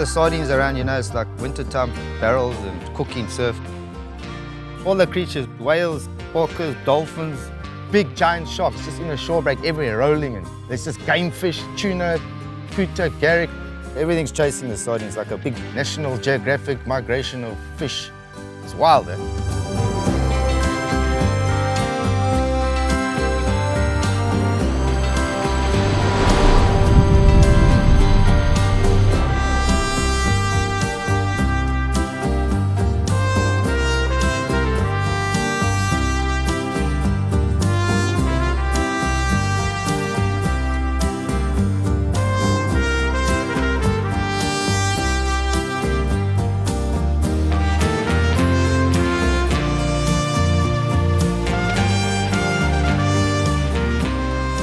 sardines around, you know, it's like wintertime barrels and cooking surf. All the creatures, whales, orcas, dolphins, big giant sharks just in a shore break everywhere rolling in. There's just game fish, tuna, puta, garrick. Everything's chasing the sardines like a big National Geographic migration of fish. It's wild, eh?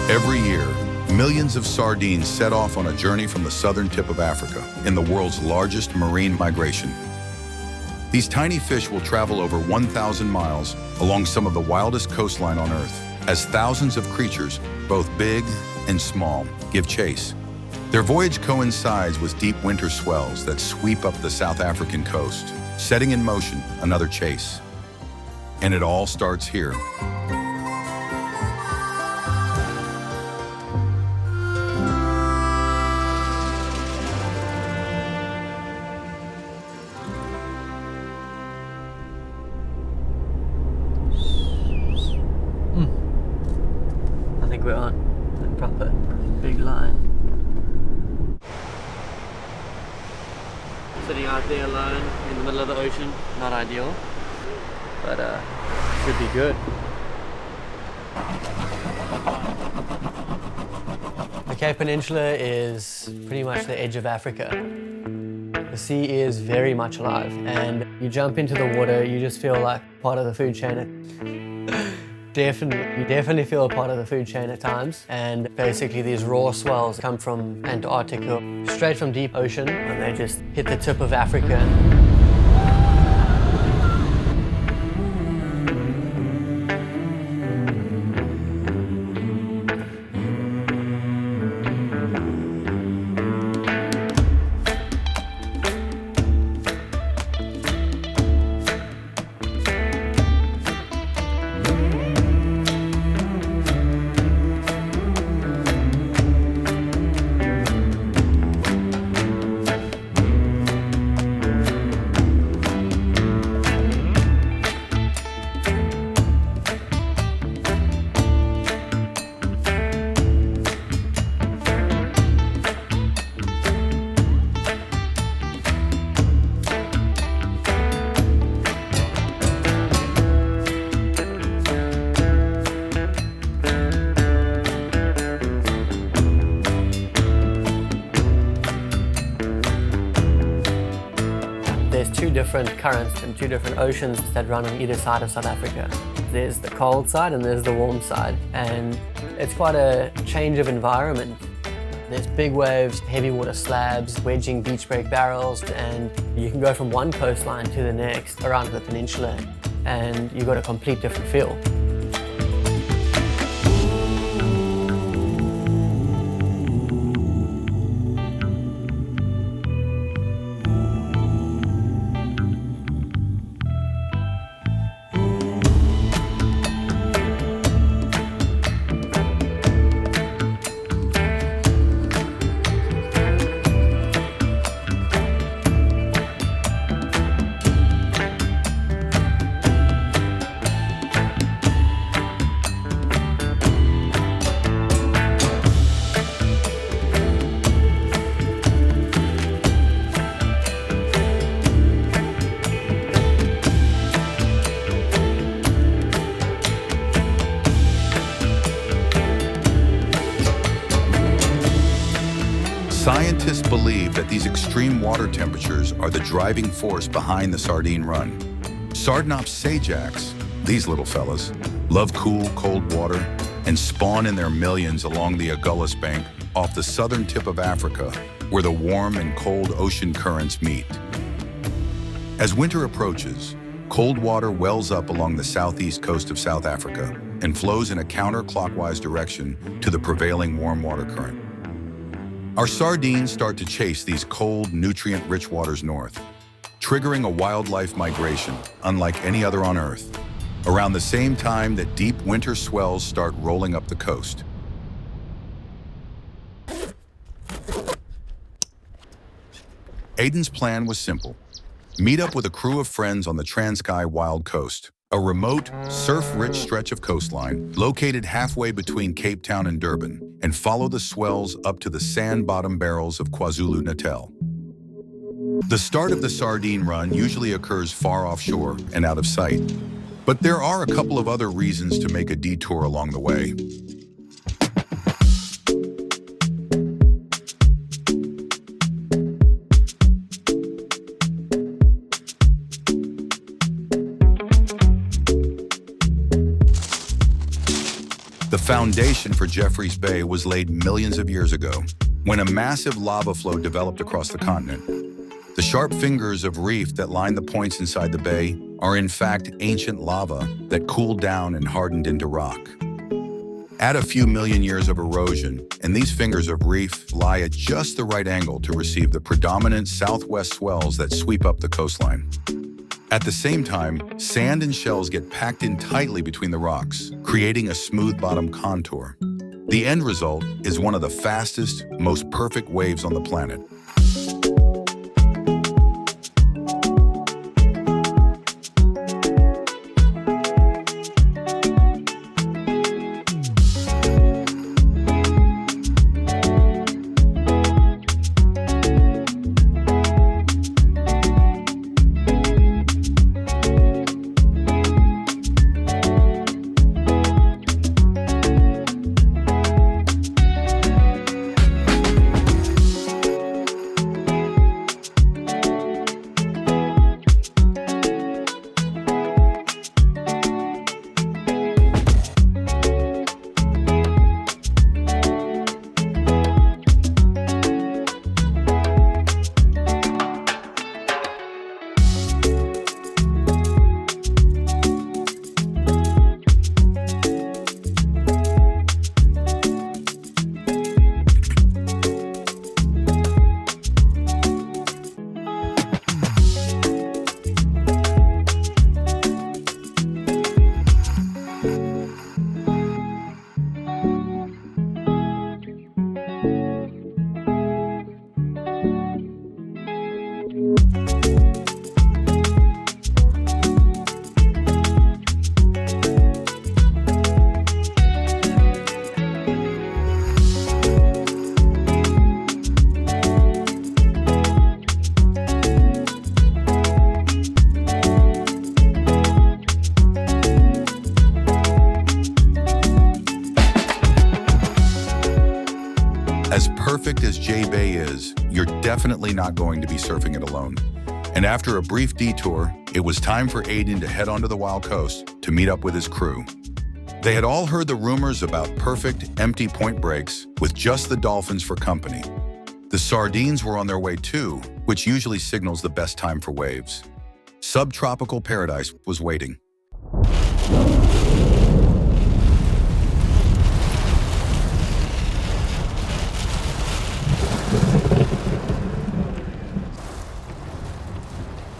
Every year, millions of sardines set off on a journey from the southern tip of Africa in the world's largest marine migration. These tiny fish will travel over 1,000 miles along some of the wildest coastline on Earth, as thousands of creatures, both big and small, give chase. Their voyage coincides with deep winter swells that sweep up the South African coast, setting in motion another chase. And it all starts here. I think we're on a proper big line. Sitting out there alone in the middle of the ocean, not ideal, but should be good. The Cape Peninsula is pretty much the edge of Africa. The sea is very much alive, and you jump into the water, you just feel like part of the food chain. You definitely feel a part of the food chain at times, and basically these raw swells come from Antarctica, straight from deep ocean, and they just hit the tip of Africa. There's two different currents and two different oceans that run on either side of South Africa. There's the cold side and there's the warm side, and it's quite a change of environment. There's big waves, heavy water slabs, wedging beach break barrels, and you can go from one coastline to the next around the peninsula, and you've got a complete different feel. Scientists believe that these extreme water temperatures are the driving force behind the Sardine Run. Sardinops sajax, these little fellas, love cool, cold water and spawn in their millions along the Agulhas Bank off the southern tip of Africa, where the warm and cold ocean currents meet. As winter approaches, cold water wells up along the southeast coast of South Africa and flows in a counterclockwise direction to the prevailing warm water current. Our sardines start to chase these cold, nutrient-rich waters north, triggering a wildlife migration unlike any other on Earth, around the same time that deep winter swells start rolling up the coast. Aidan's plan was simple. Meet up with a crew of friends on the Transkei Wild Coast, a remote, surf-rich stretch of coastline located halfway between Cape Town and Durban, and follow the swells up to the sand-bottom barrels of KwaZulu-Natal. The start of the Sardine Run usually occurs far offshore and out of sight, but there are a couple of other reasons to make a detour along the way. The foundation for Jeffreys Bay was laid millions of years ago, when a massive lava flow developed across the continent. The sharp fingers of reef that line the points inside the bay are in fact ancient lava that cooled down and hardened into rock. Add a few million years of erosion, and these fingers of reef lie at just the right angle to receive the predominant southwest swells that sweep up the coastline. At the same time, sand and shells get packed in tightly between the rocks, creating a smooth bottom contour. The end result is one of the fastest, most perfect waves on the planet. As perfect as J Bay is, you're definitely not going to be surfing it alone. And after a brief detour, it was time for Aidan to head onto the Wild Coast to meet up with his crew. They had all heard the rumors about perfect, empty point breaks with just the dolphins for company. The sardines were on their way too, which usually signals the best time for waves. Subtropical paradise was waiting.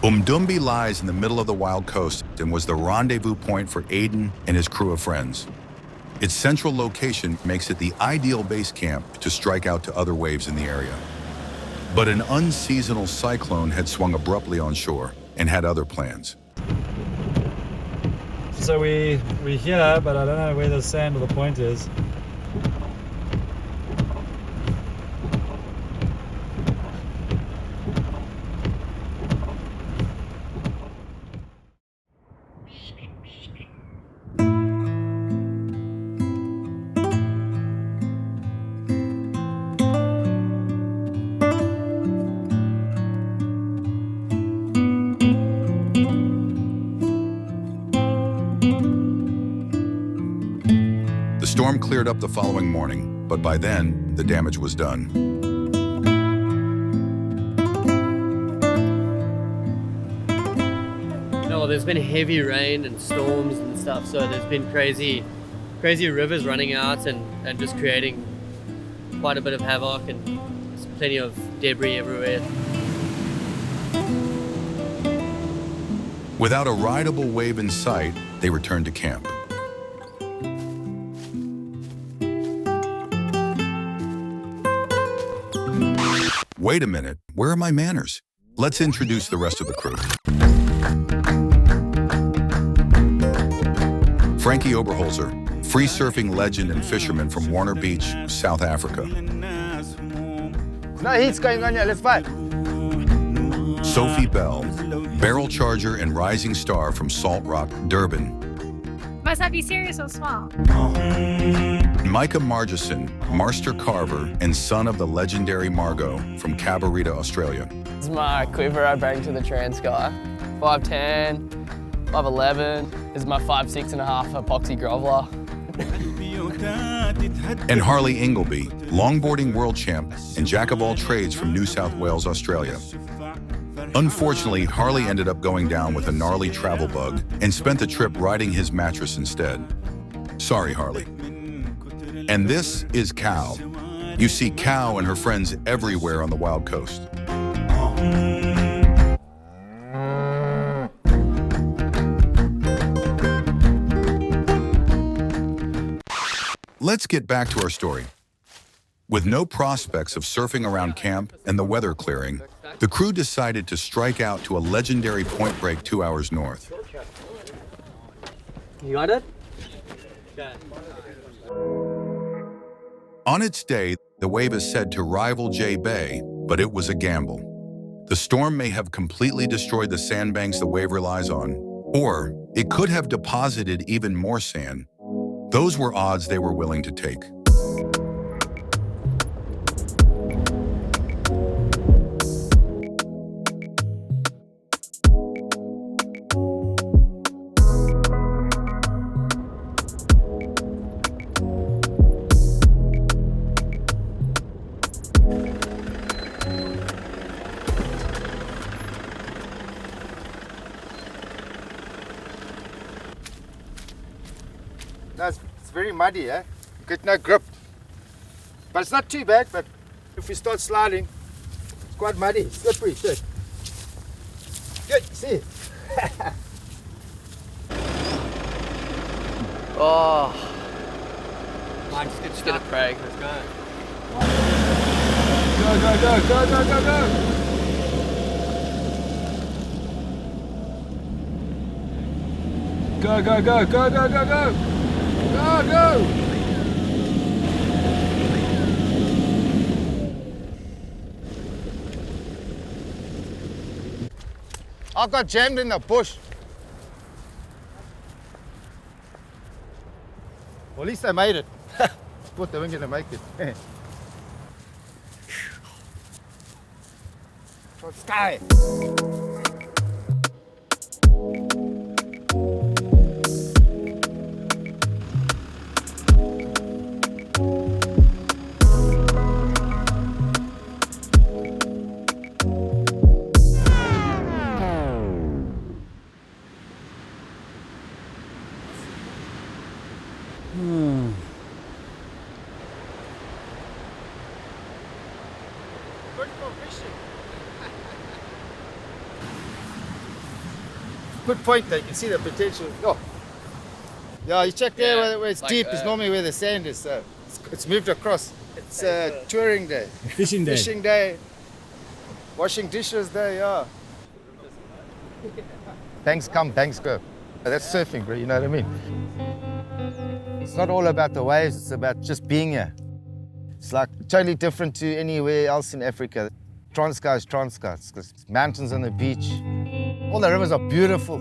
Umdumbi lies in the middle of the Wild Coast and was the rendezvous point for Aidan and his crew of friends. Its central location makes it the ideal base camp to strike out to other waves in the area. But an unseasonal cyclone had swung abruptly on shore and had other plans. So we're here, but I don't know where the sand or the point is. The storm cleared up the following morning, but by then, the damage was done. No, there's been heavy rain and storms and stuff, so there's been crazy rivers running out and just creating quite a bit of havoc, and plenty of debris everywhere. Without a rideable wave in sight, they returned to camp. Wait a minute, where are my manners? Let's introduce the rest of the crew. Frankie Oberholzer, free surfing legend and fisherman from Warner Beach, South Africa. No heat's going on here, let's fight. Sophie Bell, barrel charger and rising star from Salt Rock, Durban. Must I be serious or small? Micah Margison, master carver and son of the legendary Margot from Cabarita, Australia. This is my quiver I bring to the Transky. 5'10", 5'11". This is my 5'6.5" epoxy groveler. And Harley Ingleby, longboarding world champ and jack of all trades from New South Wales, Australia. Unfortunately, Harley ended up going down with a gnarly travel bug and spent the trip riding his mattress instead. Sorry, Harley. And this is Cow. You see Cow and her friends everywhere on the Wild Coast. Let's get back to our story. With no prospects of surfing around camp and the weather clearing, the crew decided to strike out to a legendary point break 2 hours north. You got it? On its day, the wave is said to rival J Bay, but it was a gamble. The storm may have completely destroyed the sandbanks the wave relies on, or it could have deposited even more sand. Those were odds they were willing to take. No, it's very muddy, eh? You get no grip. But it's not too bad, but if you start sliding, it's quite muddy, slippery shit. Good, see? Oh, Mike, just get a preg. Let's go. Go, go, go, go, go, go, go! Go, go, go, go, go, go, go! Go, go! I got jammed in the bush. Well, at least I made it. Thought they weren't going to make it. Sky. Good for fishing. Good point there, you can see the potential. Oh. Yeah, you check there where it's like, deep, is normally where the sand is. So it's moved across. It's touring day. Fishing day. Fishing day. Washing dishes day, yeah. Banks come, banks go. That's surfing, bro, you know what I mean? It's not all about the waves, it's about just being here. It's like totally different to anywhere else in Africa. Transkei is Transkei. It's mountains on the beach. All the rivers are beautiful.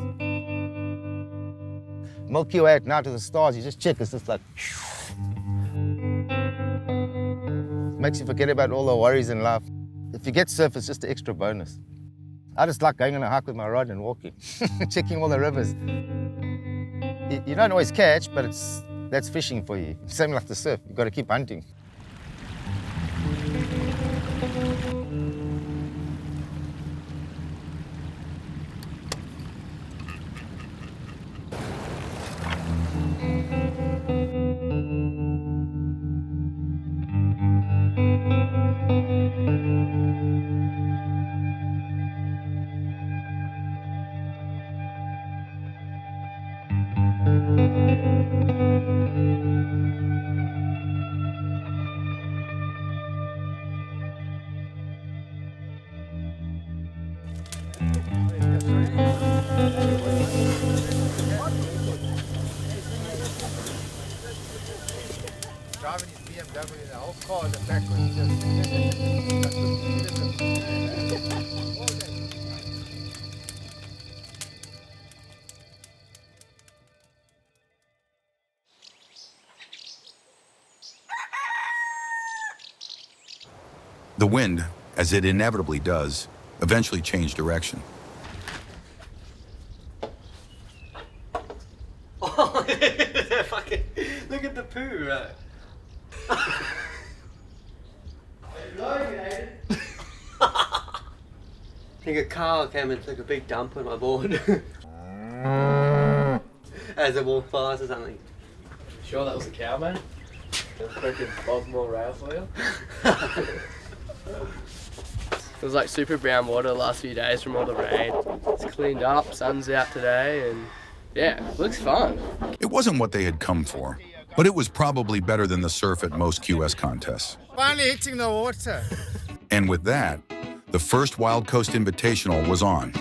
Milky Way at night to the stars, you just check, it's just like... It makes you forget about all the worries in life. If you get surf, it's just an extra bonus. I just like going on a hike with my rod and walking, checking all the rivers. You don't always catch, but that's fishing for you. Same like the surf, you've got to keep hunting. Driving his BMW, the whole car in the back was The wind, as it inevitably does, eventually changed direction. Oh, look at the poo, right? I think a car came and took a big dump on my board. As it walked past or something. Sure that was a cow, man? Freaking Baltimore rail for you? It was like super brown water the last few days from all the rain. It's cleaned up, sun's out today, and yeah, looks fun. It wasn't what they had come for, but it was probably better than the surf at most QS contests. finally hitting the water. And with that, the first Wild Coast Invitational was on.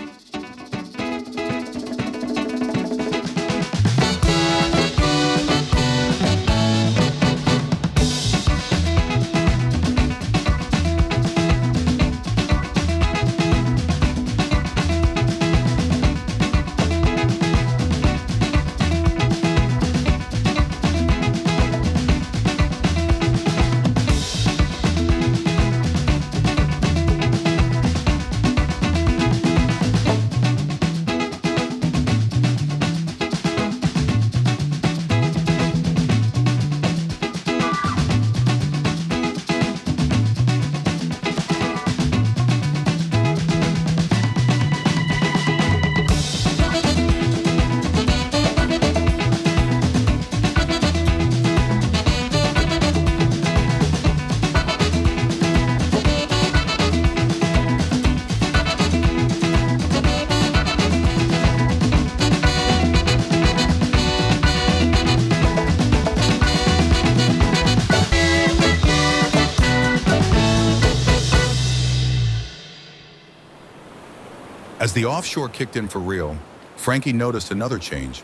As the offshore kicked in for real, Frankie noticed another change,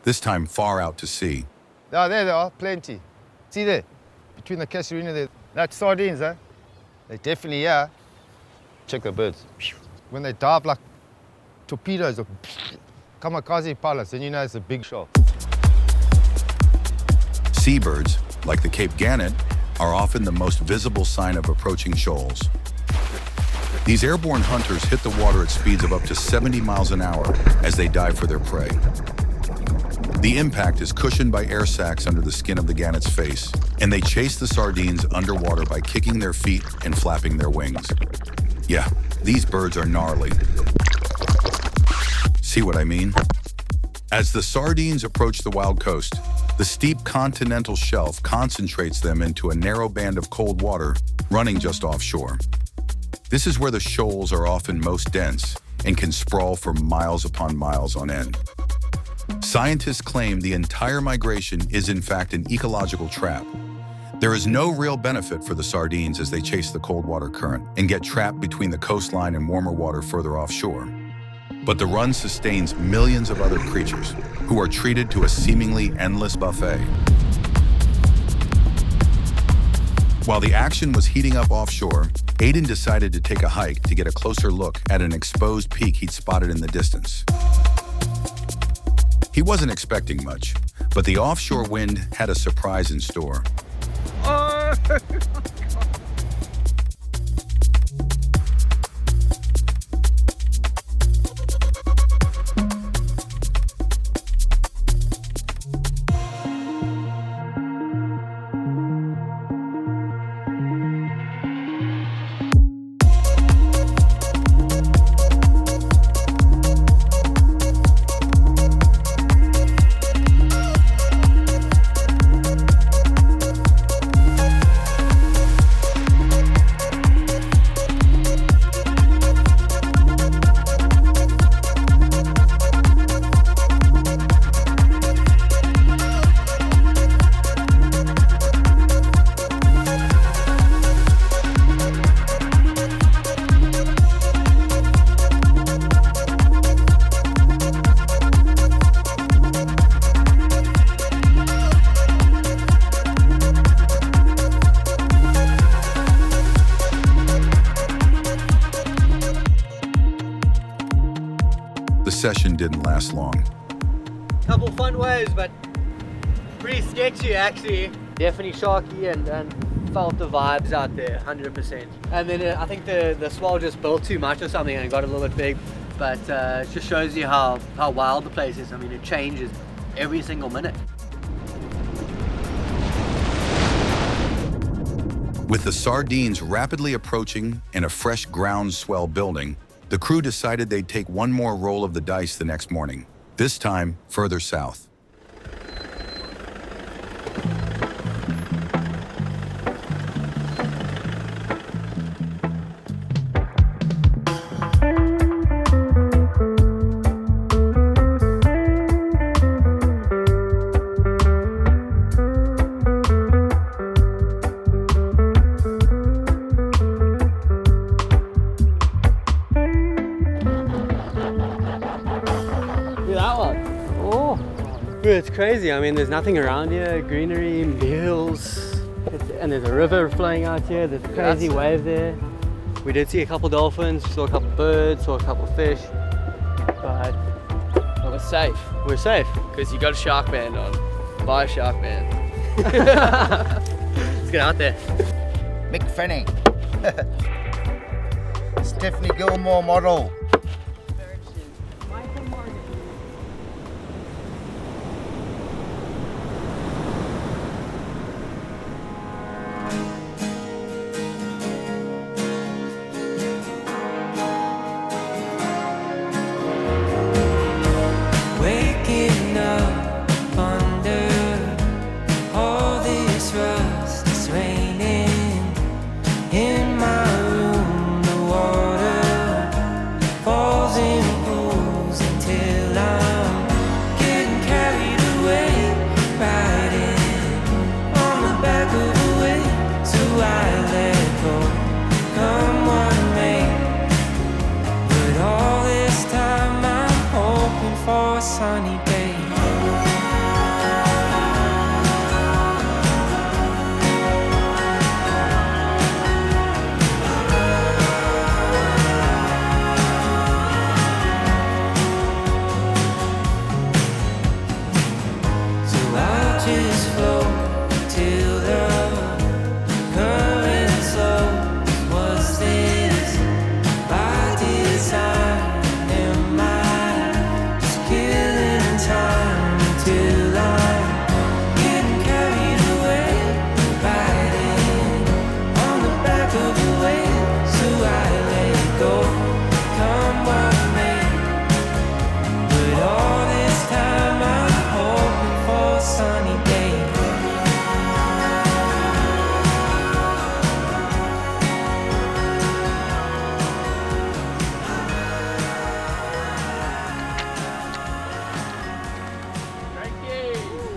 this time far out to sea. Oh, there they are, plenty. See there, between the Casuarina there. That's sardines, eh? They definitely are. Check the birds. When they dive like torpedoes or kamikaze pilots, then you know it's a big shoal. Seabirds, like the Cape gannet, are often the most visible sign of approaching shoals. These airborne hunters hit the water at speeds of up to 70 miles an hour as they dive for their prey. The impact is cushioned by air sacs under the skin of the gannet's face, and they chase the sardines underwater by kicking their feet and flapping their wings. Yeah, these birds are gnarly. See what I mean? As the sardines approach the wild coast, the steep continental shelf concentrates them into a narrow band of cold water running just offshore. This is where the shoals are often most dense and can sprawl for miles upon miles on end. Scientists claim the entire migration is in fact an ecological trap. There is no real benefit for the sardines as they chase the cold water current and get trapped between the coastline and warmer water further offshore. But the run sustains millions of other creatures who are treated to a seemingly endless buffet. While the action was heating up offshore, Aiden decided to take a hike to get a closer look at an exposed peak he'd spotted in the distance. He wasn't expecting much, but the offshore wind had a surprise in store. Oh! the session didn't last long. Couple fun waves, but pretty sketchy actually. Definitely sharky and felt the vibes out there, 100%. And then I think the swell just built too much or something and got a little bit big. But it just shows you how wild the place is. I mean, it changes every single minute. With the sardines rapidly approaching and a fresh ground swell building, the crew decided they'd take one more roll of the dice the next morning, this time further south. It's crazy. I mean, there's nothing around here. Greenery, hills, and there's a river flowing out here. There's a crazy wave there. We did see a couple dolphins, saw a couple birds, saw a couple fish, but we're safe. We're safe because you got a shark band on. Buy a shark band. Let's get out there. Mick Fanning. Stephanie Gilmore model.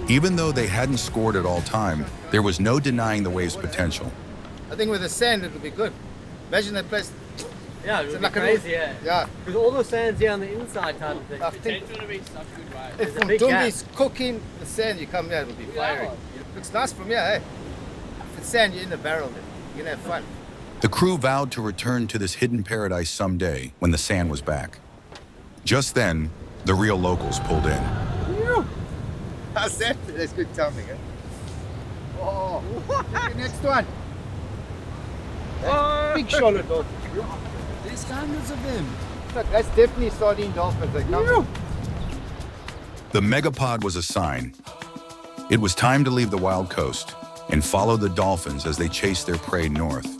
Even though they hadn't scored at all time, there was no denying the wave's potential. I think with the sand, it'll be good. Imagine that place. Yeah, it would be like crazy, yeah. Yeah. Because all the sand's here on the inside type of thing. I think It's going to be such good waves. if from a big gap. Dumbi's cooking the sand, you come here, it'll be fiery. Looks nice from here, hey? If it's sand, you're in the barrel, then you're gonna have fun. The crew vowed to return to this hidden paradise someday when the sand was back. Just then, the real locals pulled in. How's that? That's good timing, eh? Oh, look at the next one. Big Charlotte dolphin. There's hundreds of them. Look, that's definitely sardine dolphins. They come. The megapod was a sign. It was time to leave the wild coast and follow the dolphins as they chased their prey north.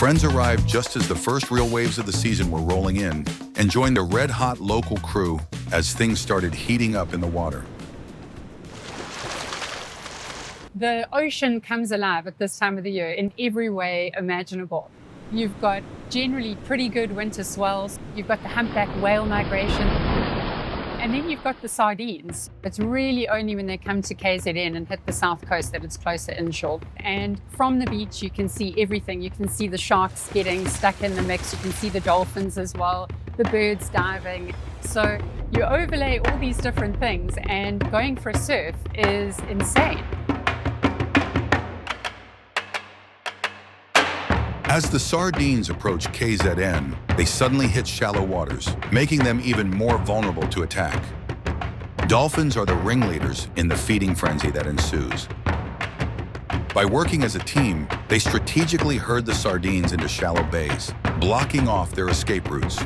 Friends arrived just as the first real waves of the season were rolling in and joined the red-hot local crew as things started heating up in the water. The ocean comes alive at this time of the year in every way imaginable. You've got generally pretty good winter swells. You've got the humpback whale migration. And then you've got the sardines. It's really only when they come to KZN and hit the south coast that it's closer inshore. And from the beach, you can see everything. You can see the sharks getting stuck in the mix. You can see the dolphins as well, the birds diving. So you overlay all these different things, and going for a surf is insane. As the sardines approach KZN, they suddenly hit shallow waters, making them even more vulnerable to attack. Dolphins are the ringleaders in the feeding frenzy that ensues. By working as a team, they strategically herd the sardines into shallow bays, blocking off their escape routes.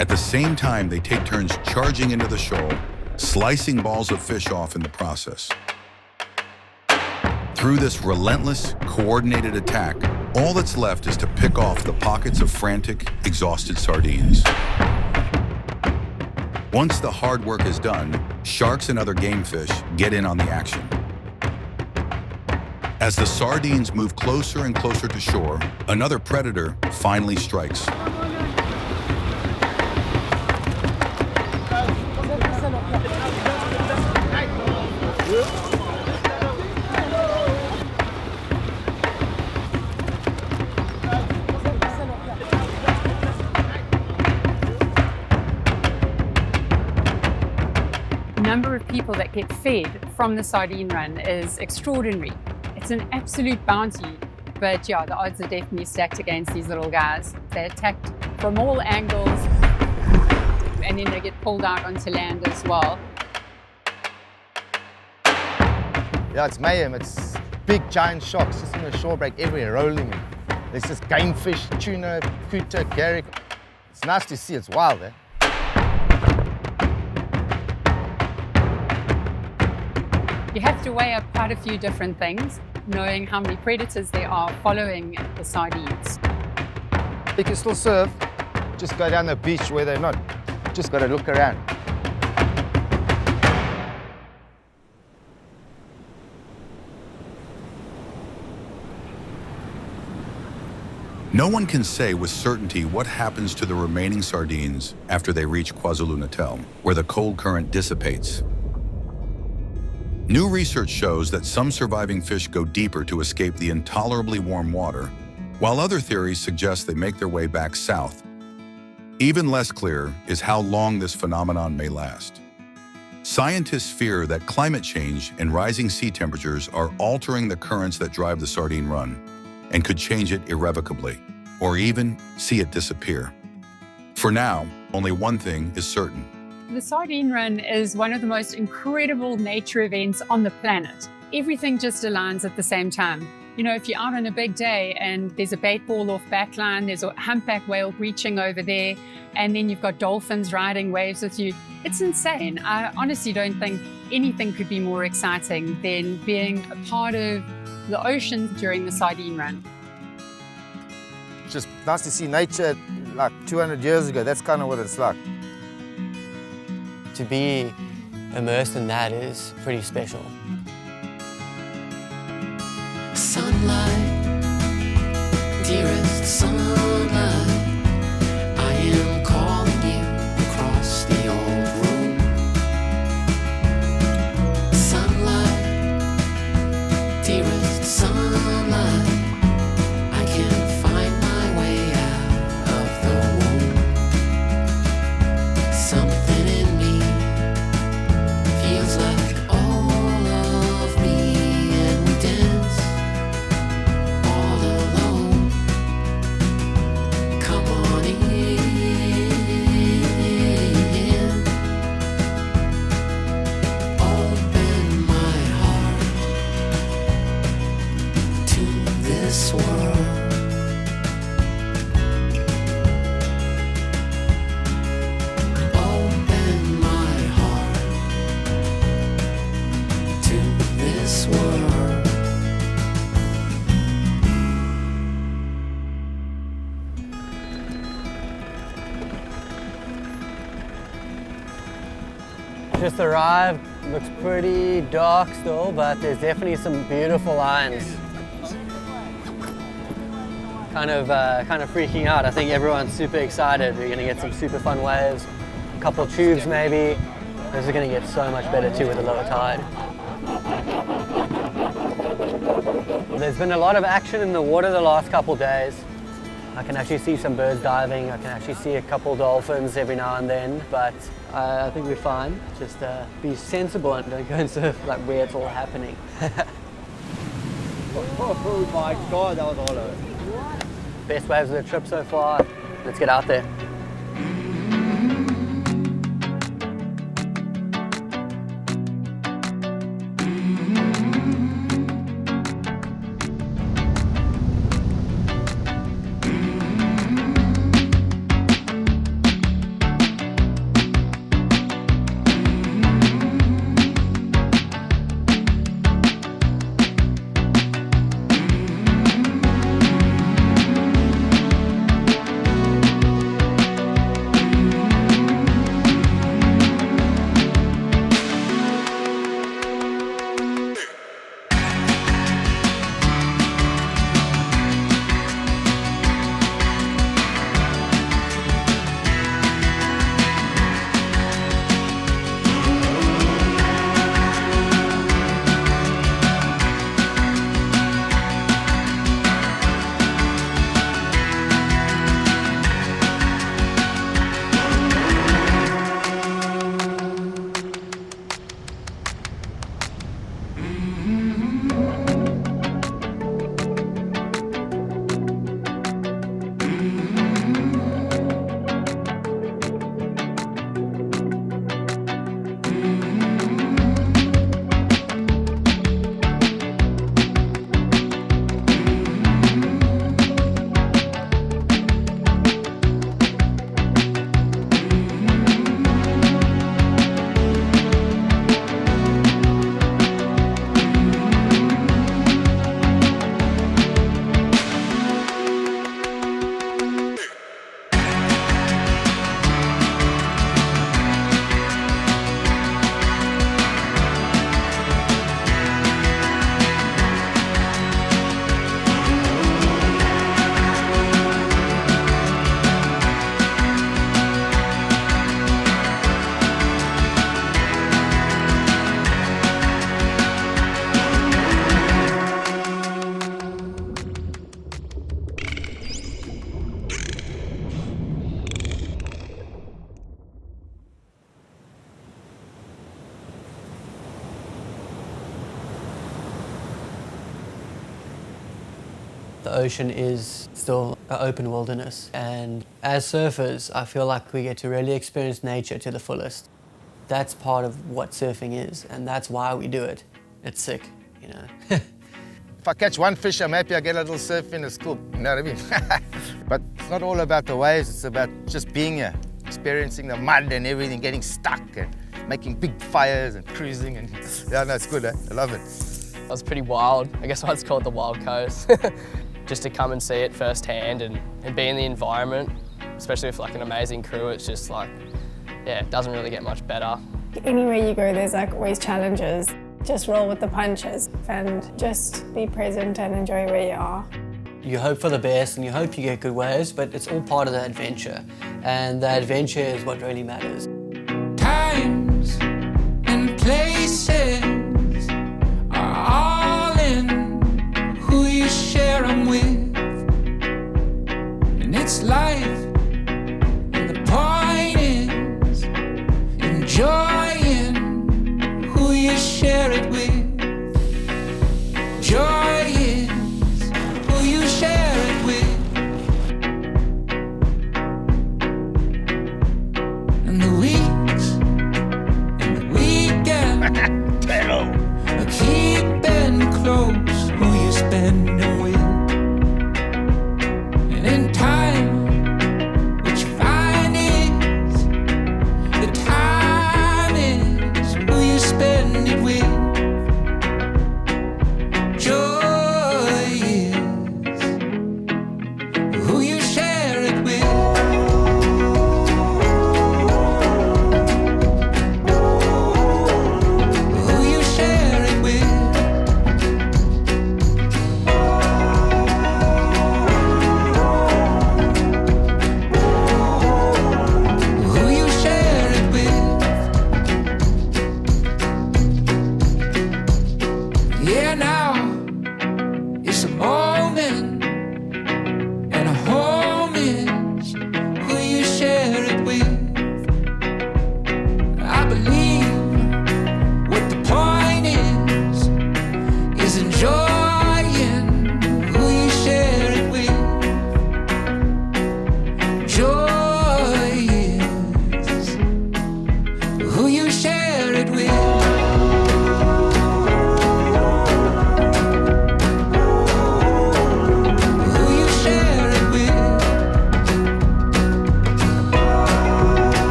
At the same time, they take turns charging into the shoal, slicing balls of fish off in the process. Through this relentless, coordinated attack, all that's left is to pick off the pockets of frantic, exhausted sardines. Once the hard work is done, sharks and other game fish get in on the action. As the sardines move closer and closer to shore, another predator finally strikes. The number of people that get fed from the Sardine Run is extraordinary. It's an absolute bounty, but yeah, the odds are definitely stacked against these little guys. They're attacked from all angles, and then they get pulled out onto land as well. Yeah, it's mayhem. It's big, giant sharks just in the shore break everywhere, rolling. There's just game fish, tuna, kuta, garrick. It's nice to see. It's wild, eh? You have to weigh up quite a few different things, knowing how many predators there are following the sardines. You can still surf, just go down the beach where they're not. Just got to look around. No one can say with certainty what happens to the remaining sardines after they reach KwaZulu-Natal, where the cold current dissipates. New research shows that some surviving fish go deeper to escape the intolerably warm water, while other theories suggest they make their way back south. Even less clear is how long this phenomenon may last. Scientists fear that climate change and rising sea temperatures are altering the currents that drive the Sardine Run and could change it irrevocably, or even see it disappear. For now, only one thing is certain. The Sardine Run is one of the most incredible nature events on the planet. Everything just aligns at the same time. You know, if you're out on a big day and there's a bait ball off backline, there's a humpback whale breaching over there, and then you've got dolphins riding waves with you, it's insane. I honestly don't think anything could be more exciting than being a part of the ocean during the Sardine Run. It's just nice to see nature like 200 years ago. That's kind of what it's like. To be immersed in that is pretty special. Sunlight, dearest sunlight, I am calling you across the old room. Sunlight, dearest sunlight, I can find my way out of the womb. Something in me feels like all of me, and we dance all alone. Just arrived, looks pretty dark still, but there's definitely some beautiful lines. Kind of freaking out. I think everyone's super excited. We're gonna get some super fun waves, a couple tubes maybe. This is gonna get so much better too with the lower tide. There's been a lot of action in the water the last couple days. I can actually see some birds diving. I can actually see a couple dolphins every now and then, but I think we're fine. Just be sensible and don't go and surf like where it's all happening. Oh my God, that was all over. Best waves of the trip so far. Let's get out there. The ocean is still an open wilderness, and as surfers I feel like we get to really experience nature to the fullest. That's part of what surfing is, and that's why we do it. It's sick, you know. If I catch one fish, I'm happy I get a little surf in the school, you know what I mean? But it's not all about the waves, it's about just being here, experiencing the mud and everything, getting stuck and making big fires and cruising, and yeah, no, it's good, eh? I love it. It was pretty wild. I guess why it's called the Wild Coast. Just to come and see it firsthand and be in the environment, especially with like an amazing crew, it's just like, yeah, it doesn't really get much better. Anywhere you go, there's like always challenges. Just roll with the punches and just be present and enjoy where you are. You hope for the best and you hope you get good waves, but it's all part of the adventure. And the adventure is what really matters. Times and places are all in who you share them with. And it's life